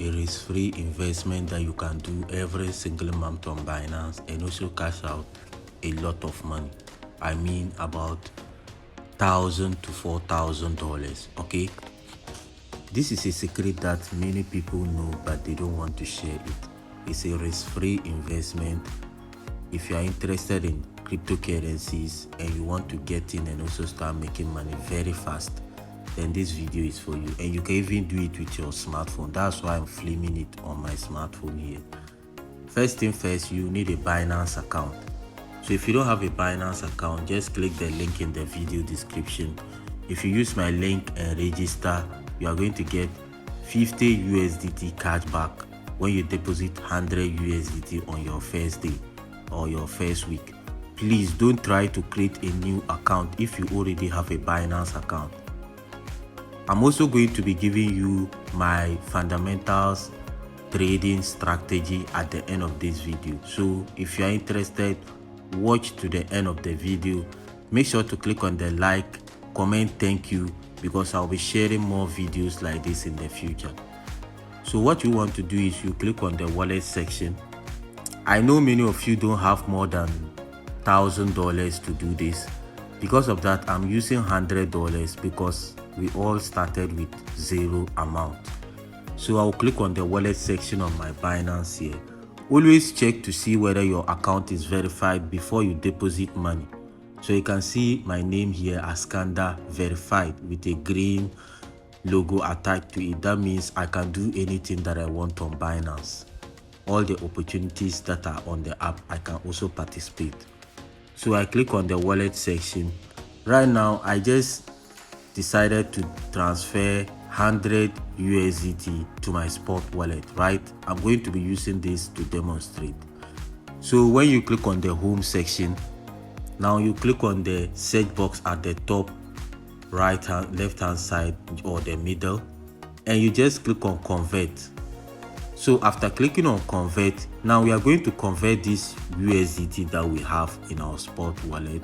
a risk-free investment that you can do every single month on Binance and also cash out a lot of money. I mean about $1,000 to $4,000. Okay, this is a secret that many people know but they don't want to share it. It's a risk-free investment. If you are interested in cryptocurrencies and you want to get in and also start making money very fast, then this video is for you. And you can even do it with your smartphone. That's why I'm filming it on my smartphone here. First thing first, you need a Binance account. So if you don't have a Binance account, just click the link in the video description. If you use my link and register, you are going to get 50 USDT cashback when you deposit 100 USDT on your first day or your first week. Please don't try to create a new account if you already have a Binance account. I'm also going to be giving you my fundamentals trading strategy at the end of this video. So if you are interested, watch to the end of the video. Make sure to click on the like, comment thank you, because I'll be sharing more videos like this in the future. So what you want to do is you click on the wallet section. I know many of you don't have more than $1,000 to do this. Because of that, I'm using $100 because we all started with zero amount. So I'll click on the wallet section on my Binance here. Always check to see whether your account is verified before you deposit money. So you can see my name here, Askanda, verified with a green logo attached to it. That means I can do anything that I want on Binance. All the opportunities that are on the app, I can also participate. So I click on the wallet section. Right now, I just decided to transfer 100 USDT to my spot wallet, right? I'm going to be using this to demonstrate. So when you click on the home section, now you click on the search box at the top left hand side or the middle, and you just click on convert. So after clicking on convert, now we are going to convert this USDT that we have in our spot wallet.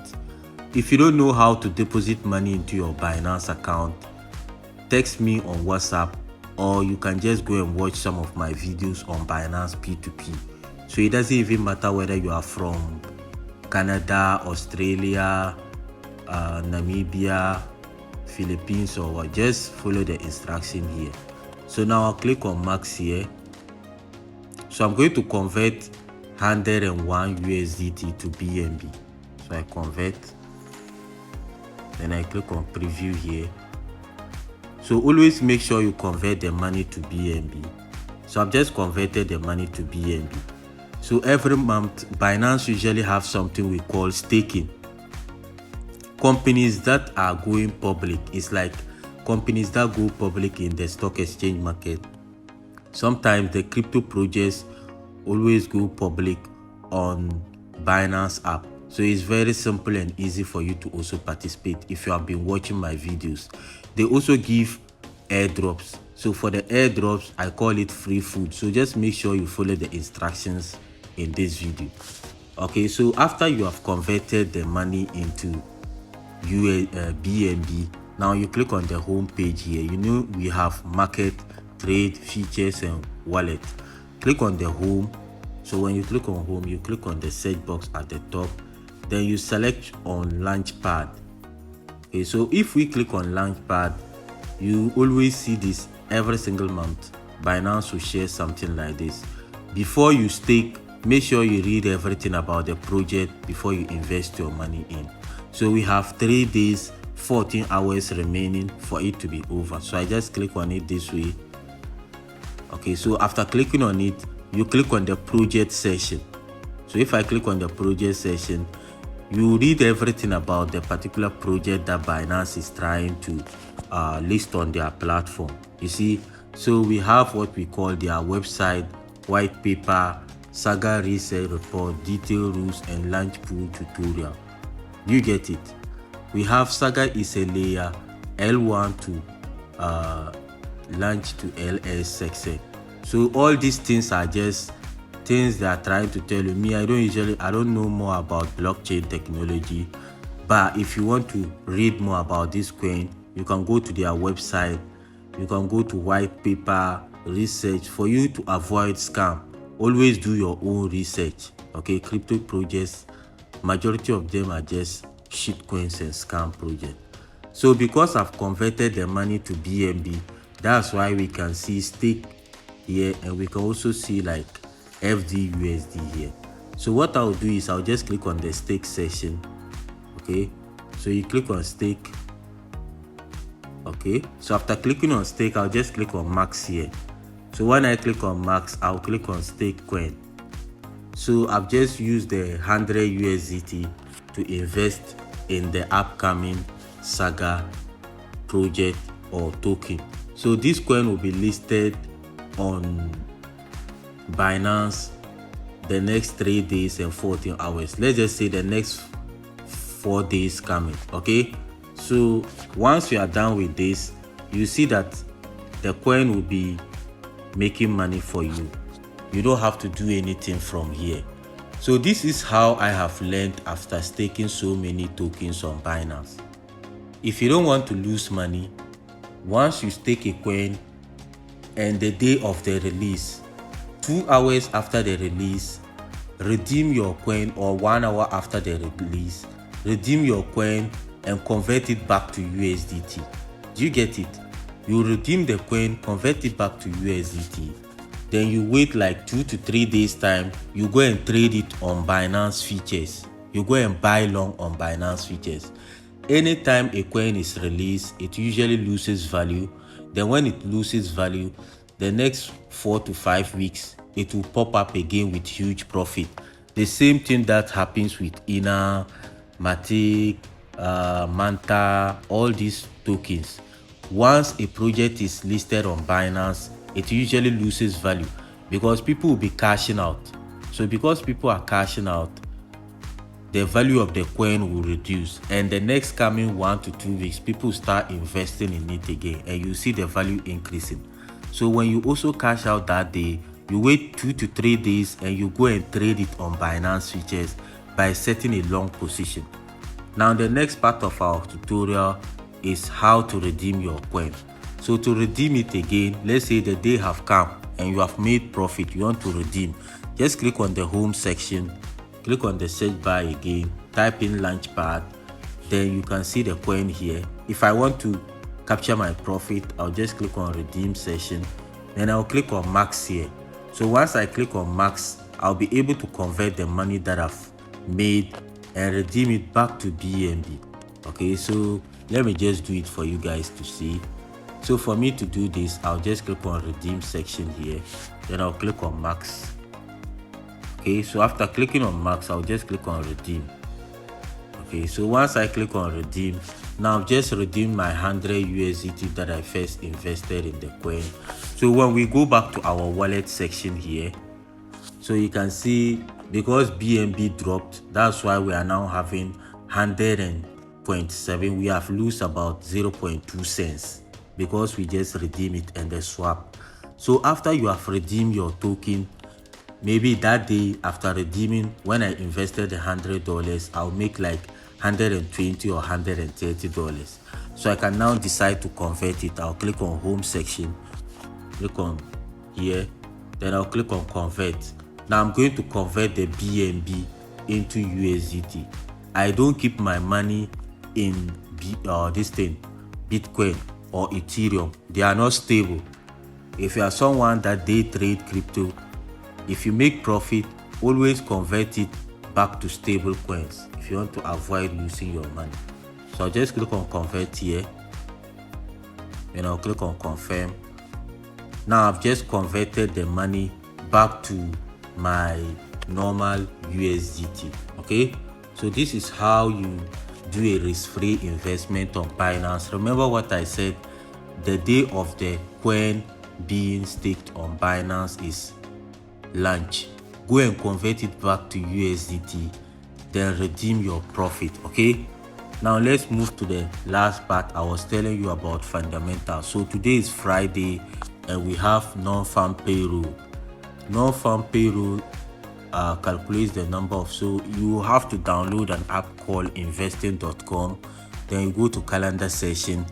If you don't know how to deposit money into your Binance account, text me on WhatsApp, or you can just go and watch some of my videos on Binance P2P. So it doesn't even matter whether you are from Canada, Australia, Namibia, Philippines, or what. Just follow the instruction here. So now I'll click on max here. So I'm going to convert 101 USDT to BNB. So I convert, then I click on preview here. So always make sure you convert the money to BNB. So I've just converted the money to BNB. So every month, Binance usually have something we call staking. Companies that are going public, it's like companies that go public in the stock exchange market. Sometimes the crypto projects always go public on Binance app. So it's very simple and easy for you to also participate if you have been watching my videos. They also give airdrops. So for the airdrops, I call it free food. So just make sure you follow the instructions in this video. Okay, so after you have converted the money into BNB, now you click on the home page here. You know we have market, trade, features, and wallet. Click on the home. So when you click on home, you click on the search box at the top, then you select on Lunchpad. Okay, so if we click on Lunchpad, you always see this every single month. Binance will share something like this. Before you stake, make sure you read everything about the project before you invest your money in. So we have 3 days, 14 hours remaining for it to be over. So I just click on it this way. Okay, so after clicking on it, you click on the project section. So if I click on the project section, you read everything about the particular project that Binance is trying to list on their platform. You see, so we have what we call their website, white paper, Saga research report, detailed rules, and launch pool tutorial. You get it. We have Saga is a layer L1 to launch to LS section. So all these things are just things they are trying to tell you. Me, I don't know more about blockchain technology, but if you want to read more about this coin, you can go to their website. You can go to white paper, research. For you to avoid scam, always do your own research. Okay, crypto projects, majority of them are just shit coins and scam projects. So because I've converted the money to BNB, that's why we can see stake here, and we can also see like FDUSD here. So what I'll do is I'll just click on the stake section. Okay, so you click on stake. Okay, so after clicking on stake, I'll just click on max here. So when I click on max, I'll click on stake coin. So I've just used the 100 USDT to invest in the upcoming Saga project or token. So this coin will be listed on Binance the next 3 days and 14 hours. Let's just say the next 4 days coming. Okay, so once you are done with this, you see that the coin will be making money for you. You don't have to do anything from here. So this is how I have learned after staking so many tokens on Binance. If you don't want to lose money, once you stake a coin and the day of the release, 2 hours after the release, redeem your coin, or 1 hour after the release, redeem your coin and convert it back to USDT. Do you get it? You redeem the coin, convert it back to USDT. Then you wait like 2 to 3 days time. You go and trade it on Binance Futures. You go and buy long on Binance Futures. Anytime a coin is released, it usually loses value. Then when it loses value, the next 4 to 5 weeks, it will pop up again with huge profit. The same thing that happens with Ina, Matic, Manta, all these tokens. Once a project is listed on Binance, it usually loses value because people will be cashing out. So because people are cashing out, the value of the coin will reduce, and the next coming 1 to 2 weeks, people start investing in it again, and you see the value increasing. So when you also cash out that day, you wait 2 to 3 days and you go and trade it on Binance Futures by setting a long position. Now the next part of our tutorial is how to redeem your coin. So to redeem it again, let's say the day have come and you have made profit, you want to redeem, just click on the home section, click on the search bar again, type in Lunchpad, then you can see the coin here. If I want to capture my profit, I'll just click on redeem session, then I'll click on max here. So once I click on max, I'll be able to convert the money that I've made and redeem it back to BNB. Okay, so let me just do it for you guys to see. So for me to do this, I'll just click on redeem section here, then I'll click on max. Okay, so after clicking on max, I'll just click on redeem. Okay, so once I click on redeem, now I've just redeemed my 100 USDT that I first invested in the coin. So when we go back to our wallet section here, so you can see because BNB dropped, that's why we are now having 100.7. We have lost about 0.2 cents because we just redeem it and the swap. So after you have redeemed your token, maybe that day after redeeming, when I invested $100, I'll make like $120 or $130. So I can now decide to convert it. I'll click on home section, click on here, then I'll click on convert. Now I'm going to convert the BNB into USDT. I don't keep my money in this thing, Bitcoin or Ethereum. They are not stable. If you are someone that day trade crypto, if you make profit, always convert it back to stable coins if you want to avoid losing your money. So I'll just click on convert here, and I'll click on confirm. Now I've just converted the money back to my normal USDT. Okay, so this is how you do a risk-free investment on Binance. Remember what I said, the day of the coin being staked on Binance is lunch. Go and convert it back to USDT, then redeem your profit. Okay, now let's move to the last part. I was telling you about fundamentals. So today is Friday and we have NonFarm Payroll. NonFarm Payroll calculates the number of, so you have to download an app called investing.com, then you go to calendar session.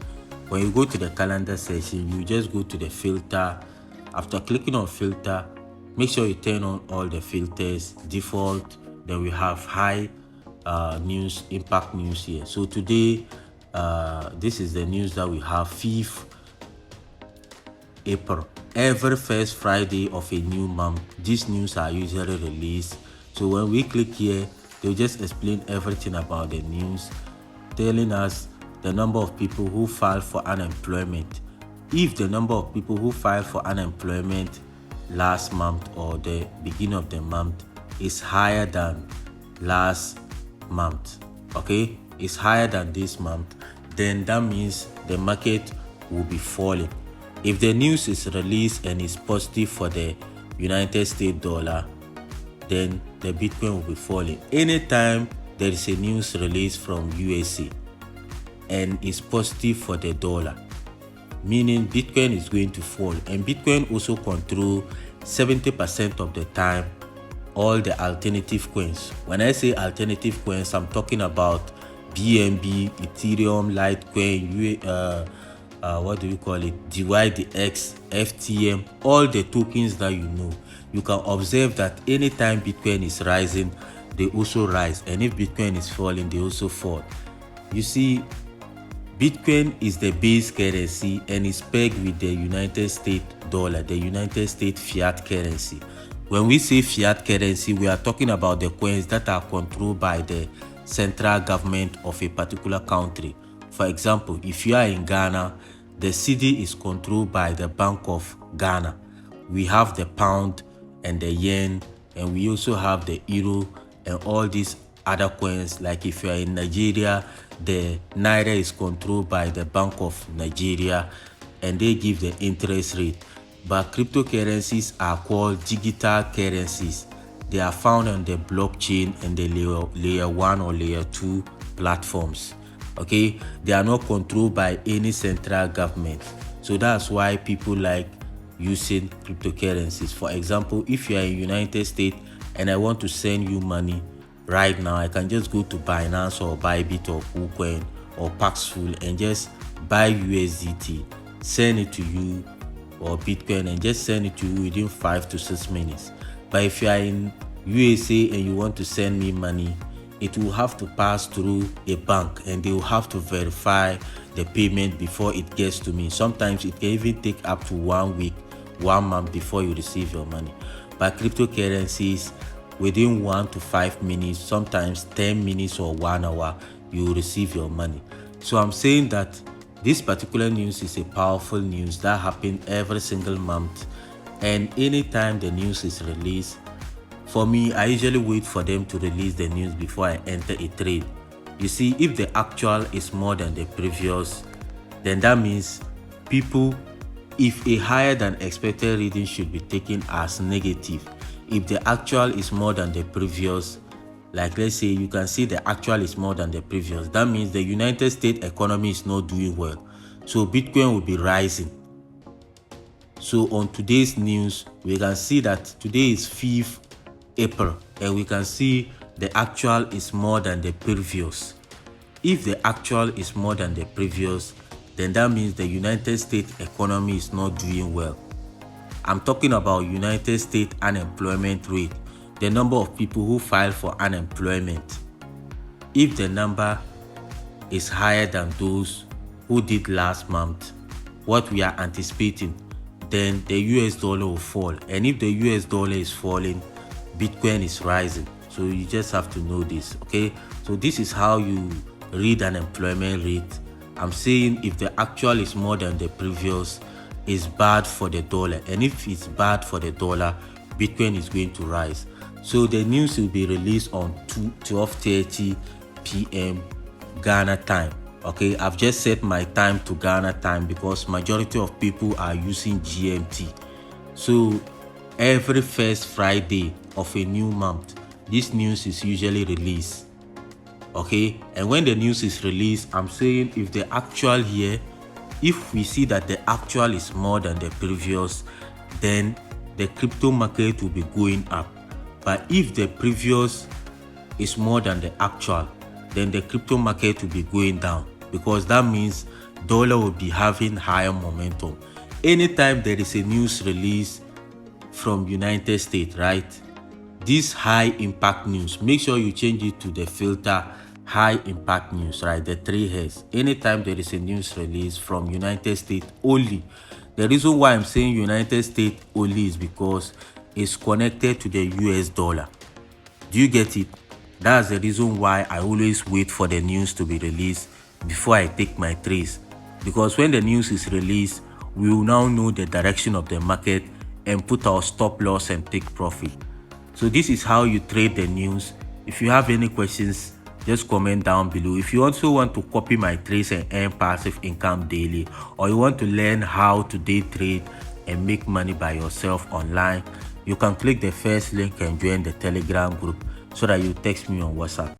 When you go to the calendar session, you just go to the filter, After clicking on filter, make sure you turn on all the filters, default. Then we have high news, impact news here. So today, this is the news that we have, 5th April. Every first Friday of a new month, these news are usually released. So when we click here, they'll just explain everything about the news, telling us the number of people who filed for unemployment. If the number of people who filed for unemployment last month or the beginning of the month is higher than last month, okay, it's higher than this month, then that means the market will be falling. If the news is released and is positive for the United States dollar, then the Bitcoin will be falling. Anytime there is a news release from USA and is positive for the dollar, meaning Bitcoin is going to fall. And Bitcoin also control 70% of the time all the alternative coins. When I say alternative coins, I'm talking about BNB, Ethereum, Litecoin, what do we call it, DYDX, FTM, all the tokens that you know. You can observe that anytime Bitcoin is rising, they also rise, and if Bitcoin is falling, they also fall. You see, Bitcoin is the base currency and is pegged with the United States dollar, the United States fiat currency. When we say fiat currency, we are talking about the coins that are controlled by the central government of a particular country. For example, if you are in Ghana, the cedi is controlled by the Bank of Ghana. We have the pound and the yen, and we also have the euro and all these other coins. Like if you are in Nigeria, the naira is controlled by the Bank of Nigeria, and they give the interest rate. But cryptocurrencies are called digital currencies. They are found on the blockchain and the layer 1 or layer 2 platforms. Okay, they are not controlled by any central government. So that's why people like using cryptocurrencies. For example, if you are in United States and I want to send you money right now, I can just go to Binance or Bybit or KuCoin or Paxful and just buy USDT, send it to you, or Bitcoin, and just send it to you within 5 to 6 minutes. But if you are in USA and you want to send me money, it will have to pass through a bank and they will have to verify the payment before it gets to me. Sometimes it can even take up to 1 week, 1 month before you receive your money. But cryptocurrencies, within 1 to 5 minutes, sometimes 10 minutes or 1 hour, you will receive your money. So I'm saying that this particular news is a powerful news that happens every single month, and anytime the news is released, for me, I usually wait for them to release the news before I enter a trade. You see, if the actual is more than the previous, then that means if a higher than expected reading should be taken as negative. If the actual is more than the previous, like let's say you can see the actual is more than the previous, that means the United States economy is not doing well. So Bitcoin will be rising. So on today's news, we can see that today is 5th April and we can see the actual is more than the previous. If the actual is more than the previous, then that means the United States economy is not doing well. I'm talking about United States unemployment rate, the number of people who file for unemployment. If the number is higher than those who did last month, what we are anticipating, then the US dollar will fall. And if the US dollar is falling, Bitcoin is rising. So you just have to know this, okay? So this is how you read unemployment rate. I'm saying if the actual is more than the previous, it's bad for the dollar. And if it's bad for the dollar, Bitcoin is going to rise. So the news will be released on 12:30 p.m. Ghana time. Okay, I've just set my time to Ghana time because majority of people are using GMT. So every first Friday of a new month, this news is usually released. Okay, and when the news is released, I'm saying if the actual here, if we see that the actual is more than the previous, then the crypto market will be going up. But if the previous is more than the actual, then the crypto market will be going down, because that means dollar will be having higher momentum. anytime there is a news release from United States, right? This high impact news, make sure you change it to the filter high impact news, right? The 3 H's. Anytime there is a news release from United States only. The reason why I'm saying United States only is because it's connected to the US dollar. Do you get it? That's the reason why I always wait for the news to be released before I take my trades. Because when the news is released, we will now know the direction of the market and put our stop loss and take profit. So this is how you trade the news. If you have any questions, just comment down below. If you also want to copy my trades and earn passive income daily, or you want to learn how to day trade and make money by yourself online, you can click the first link and join the Telegram group so that you text me on WhatsApp.